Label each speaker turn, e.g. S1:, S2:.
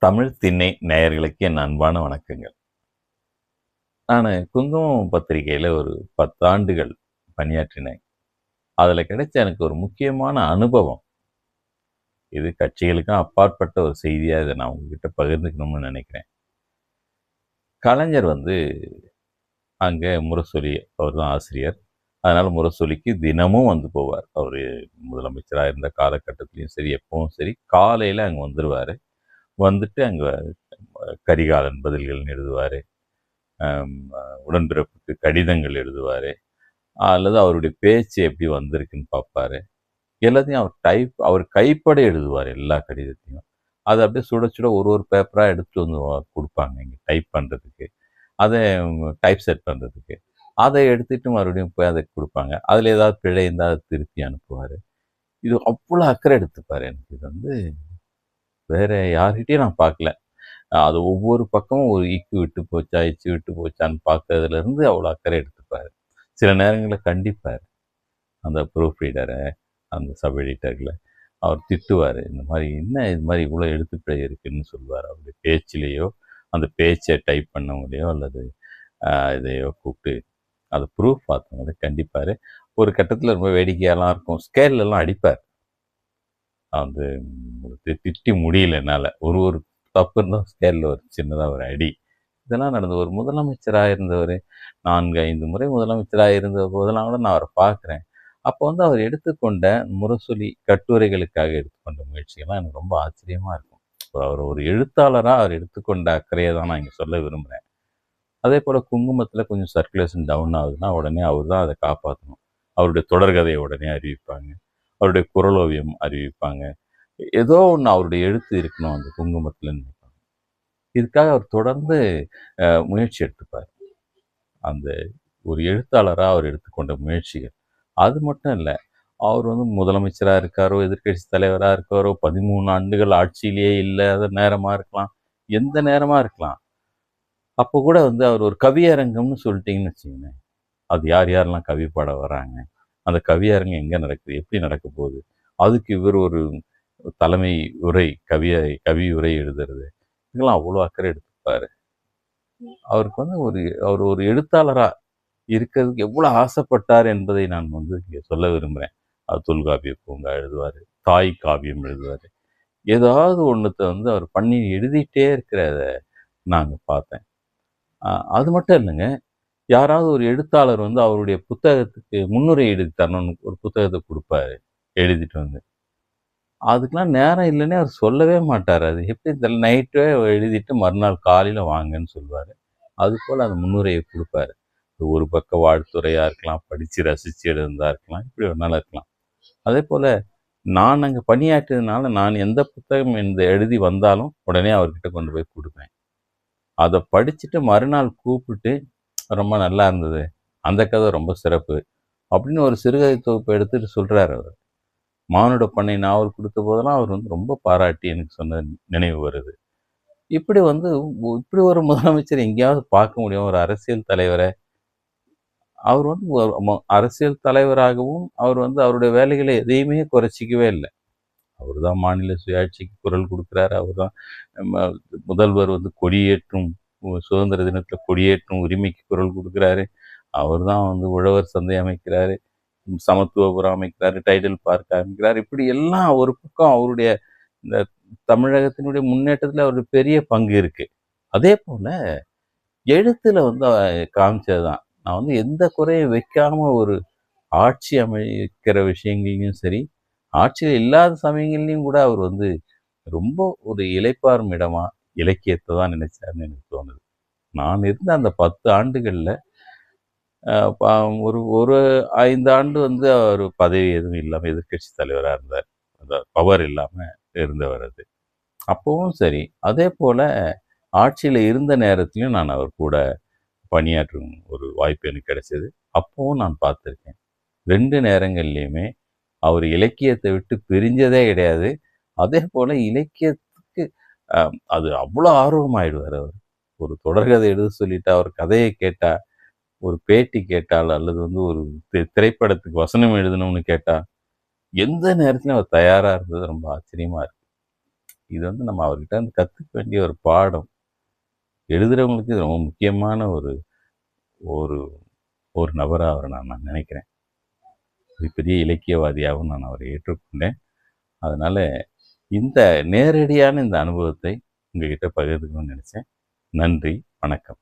S1: தமிழ் திண்ணை நேயர்களுக்கு என் அன்பான வணக்கங்கள். நானு குங்குமம் பத்திரிகையில ஒரு 10 ஆண்டுகள் பணியாற்றினேன். அதுல கிடைச்ச எனக்கு ஒரு முக்கியமான அனுபவம். இது கட்சிகளுக்கும் அப்பாற்பட்ட ஒரு செய்தியா இத நான் உங்ககிட்ட பகிர்ந்துக்கணும்னு நெனைக்கிறேன். கலைஞர் வந்து அங்க முரசொலி அவர் தான் ஆசிரியர். அதனால முரசொலிக்கு தினமும் வந்து போவார். அவரு முதலமைச்சரா இருந்த காலகட்டத்திலயும் சரி, எப்பவும் சரி காலையில அங்க வந்துருவாரு. வந்துட்டு அங்க கரிகாலன் பதில்கள்னு எழுதுவாரு. அம் உடன்பிறப்புக்கு கடிதங்கள் எழுதுவாரு. அல்லது அவருடைய பேச்சு எப்படி வந்திருக்குன்னு பார்ப்பாரு. எல்லாத்தையும் அவர் கைப்பட எழுதுவாரு எல்லா கடிதத்தையும். அத அப்படியே சுட சுட ஒரு ஒரு பேப்பரா எடுத்துட்டு வந்து குடுப்பாங்க இங்க டைப் பண்றதுக்கு. அத டைப் செட் பண்றதுக்கு. அத எடுத்துட்டு மறுபடியும் போய் அத குடுப்பாங்க. அதுல ஏதாவது பிழை இருந்தா அத திருப்பி அனுப்புவாரு. இது அவ்வளோ அக்கறை எடுத்துப்பாரு. எனக்கு இது வந்து வேற யார்கிட்டயும் நான் பார்க்கல. அது ஒவ்வொரு பக்கமும் ஒரு ஈக்கு விட்டு போச்சா, எச்சு விட்டு போச்சான்னு பார்க்கறதுலருந்து அவ்வளோ அக்கறை எடுத்துப்பாரு. சில நேரங்கள்ல கண்டிப்பாரு. அந்த ப்ரூஃப் ரீடர, அந்த சப் எடிட்டர்கள அவர் திட்டுவாரு. இந்த மாரி என்ன இது மாரி இவ்வளோ எழுத்துப்பிழை இருக்குன்னு சொல்லுவாரு. அவருடைய பேச்சிலேயோ, அந்த பேச்ச டைப் பண்ணவங்களையோ அல்லது இதையோ கூப்ட்டு அத ப்ரூஃப் பார்த்தவங்கள கண்டிப்பாரு. ஒரு கட்டத்தில ரொம்ப வேடிக்கையாலாம் இருக்கும். ஸ்கேல்லலாம் அடிப்பார். வந்து திட்டி முடியல என்னால. ஒரு ஒரு தப்பு இருந்தா ஸ்கேல்ல ஒரு சின்னதா ஒரு அடி. இதெல்லாம் நடந்தது. ஒரு முதலமைச்சரா இருந்தவரு, 4, 5 முறை முதலமைச்சரா இருந்த போதெல்லாம் கூட நான் அவர பார்க்குறேன். அப்போ வந்து அவர் எடுத்துக்கொண்ட முரசொலி கட்டுரைகளுக்காக எடுத்துக்கொண்ட முயற்சிகள்லாம் எனக்கு ரொம்ப ஆச்சரியமா இருக்கும். அவர் ஒரு எழுத்தாளரா அவர் எடுத்துக்கொண்ட அக்கறைய தான் நான் இங்க சொல்ல விரும்புறேன். அதேபோல குங்குமத்தில கொஞ்சம் சர்க்குலேஷன் டவுன் ஆகுதுன்னா, உடனே அவர் தான் அத காப்பாத்தணும். அவருடைய தொடர்கதைய உடனே அறிவிப்பாங்க. அவருடைய குறளோவியம் அறிவிப்பாங்க. ஏதோ ஒண்ணு அவருடைய எழுத்து இருக்கணும் அந்த குங்குமத்திலன்னு நினைப்பாங்க. இதுக்காக அவர் தொடர்ந்து முயற்சி எடுத்துப்பார். அந்த ஒரு எழுத்தாளரா அவர் எடுத்துக்கொண்ட முயற்சிகள். அது மட்டும் இல்ல. அவர் வந்து முதலமைச்சரா இருக்காரோ, எதிர்க்கட்சி தலைவரா இருக்காரோ, 13 ஆண்டுகள் ஆட்சியிலேயே இல்லாத நேரமா இருக்கலாம். எந்த நேரமா இருக்கலாம். அப்போ கூட வந்து அவர் ஒரு கவியரங்கம்னு சொல்லிட்டீங்கன்னு வச்சுக்கங்களேன். அது யார் யாரெல்லாம் கவி பாட வராங்க. அந்த கவியரங்கம் எங்க நடக்குது? எப்படி நடக்க போகுது? அதுக்கு இவர் ஒரு தலைமை உரை, கவி உரை எழுதுறது. இதெல்லாம் அவ்வளோ அக்கறை எடுத்துப்பாரு. அவருக்கு வந்து அவர் ஒரு எழுத்தாளரா இருக்கிறதுக்கு எவ்வளோ ஆசைப்பட்டார் என்பதை நான் வந்து இங்கே சொல்ல விரும்புகிறேன். தொல்காப்பிய பூங்கா எழுதுவாரு. தாய் காவியம் எழுதுவாரு. ஏதாவது ஒண்ணுத்த வந்து அவர் பண்ணி எழுதிட்டே இருக்கிறத நாங்க பார்த்தேன். அ அது மட்டும் இல்லங்க. யாராவது ஒரு எழுத்தாளர் வந்து அவருடைய புத்தகத்துக்கு முன்னுரை எழுதி தரணும்னு ஒரு புத்தகத்த குடுப்பாரு. எழுதிட்டு வந்து. அதுக்கெல்லாம் நேரம் இல்லன்னே அவர் சொல்லவே மாட்டாரு. அது எப்படி தெரியல நைட்டே எழுதிட்டு மறுநாள் காலையில வாங்கன்னு சொல்லுவாரு. அதுபோல அந்த முன்னுரைய குடுப்பாரு. ஒரு பக்க வாழ்த்துரையா இருக்கலாம், படிச்சு ரசிச்சு எழுதுனதா இருக்கலாம், எப்படி வேணாலும் இருக்கலாம். அதேபோல நான் அங்க பணியாற்றியதுனால, நான் எந்த புத்தகம் எழுதி வந்தாலும், உடனே அவர்கிட்ட கொண்டு போய் குடுப்பேன். அத படிச்சுட்டு மறுநாள் கூப்பிட்டு, "ரொம்ப நல்லா இருந்தது. அந்த கதை ரொம்ப சிறப்பு." அப்படின்னு ஒரு சிறுகதை தொகுப்பு எடுத்துட்டு சொல்றாரு அவரு. மானுட பண்ணை நாவல் குடுத்த போதெல்லாம் அவர் வந்து ரொம்ப பாராட்டி எனக்கு சொன்ன நினைவு வருது. இப்படி வந்து இப்படி ஒரு முதலமைச்சர் எங்கேயாவது பார்க்க முடியும். ஒரு அரசியல் தலைவர அவர் வந்து ஒரு அரசியல் தலைவராகவும், அவர் வந்து அவருடைய வேலைகள எதையுமே குறைச்சிக்கவே இல்ல. அவர் தான் மாநில சுயாட்சிக்கு குரல் குடுக்குறாரு. அவர் தான் ம முதல்வர் வந்து கொடியேற்றும் சுதந்திர தினத்தில கொடியேற்றும் உரிமைக்கு குரல் குடுக்குறாரு. அவர் தான் வந்து உழவர் சந்தை அமைக்கிறாரு. சமத்துவபுரம் அமைக்கிறாரு. டைடல் பார்க் அமைக்கிறாரு. இப்படி எல்லாம் ஒரு பக்கம் அவருடைய இந்த தமிழகத்தினுடைய முன்னேற்றத்தில அவருக்கு பெரிய பங்கு இருக்கு. அதேபோல எழுத்துல வந்து காமிச்சது தான். நான் வந்து எந்த குறையும் வைக்காம ஒரு ஆட்சி அமைக்கிற விஷயங்கள்லயும் சரி, ஆட்சியில இல்லாத சமயங்கள்லயும் கூட அவர் வந்து ரொம்ப ஒரு இளைப்பாறும் இடமா, இலக்கியத்த தான் நினைச்சாருன்னு எனக்கு தோணுது. நான் இருந்த அந்த 10 ஆண்டுகள்ல அ ப ஒரு ஒரு 5 ஆண்டு வந்து அவர் பதவி எதுவும் இல்லாம எதிர்க்கட்சி தலைவரா இருந்தார். அந்த பவர் இல்லாம இருந்தவர் அது. அப்பவும் சரி, அதேபோல ஆட்சியில இருந்த நேரத்திலயும் நான் அவர் கூட பணியாற்றும் ஒரு வாய்ப்பு எனக்கு கிடைச்சது. அப்பவும் நான் பார்த்துருக்கேன். 2 நேரங்கள்லயுமே அவர் இலக்கியத்த விட்டு பிரிஞ்சதே கிடையாது. அதேபோல இலக்கியத்துக்கு அ அது அவ்வளோ ஆர்வமாயிடுவாரு அவரு. ஒரு தொடர்கதை எழுத சொல்லிட்டா, அவர் கதைய கேட்டா, ஒரு பேட்டி கேட்டால் அல்லது வந்து ஒரு திரைப்படத்துக்கு வசனம் எழுதணும்னு கேட்டா, எந்த நேரத்திலும் அவர் தயாரா இருந்தது ரொம்ப ஆச்சரியமா இருக்கு. இது வந்து நம்ம அவர்கிட்ட வந்து கற்றுக்க வேண்டிய ஒரு பாடம். எழுதுகிறவங்களுக்கு இது ரொம்ப முக்கியமான ஒரு ஒரு ஒரு நபராக அவரை நான் நினைக்கிறேன். ஒரு பெரிய இலக்கியவாதியாகவும் நான் அவரை ஏற்றுக்கொண்டேன். அதனால் இந்த நேரடியான இந்த அனுபவத்தை உங்ககிட்ட பகிர்ந்துக்கணும்னு நினச்சேன். நன்றி, வணக்கம்.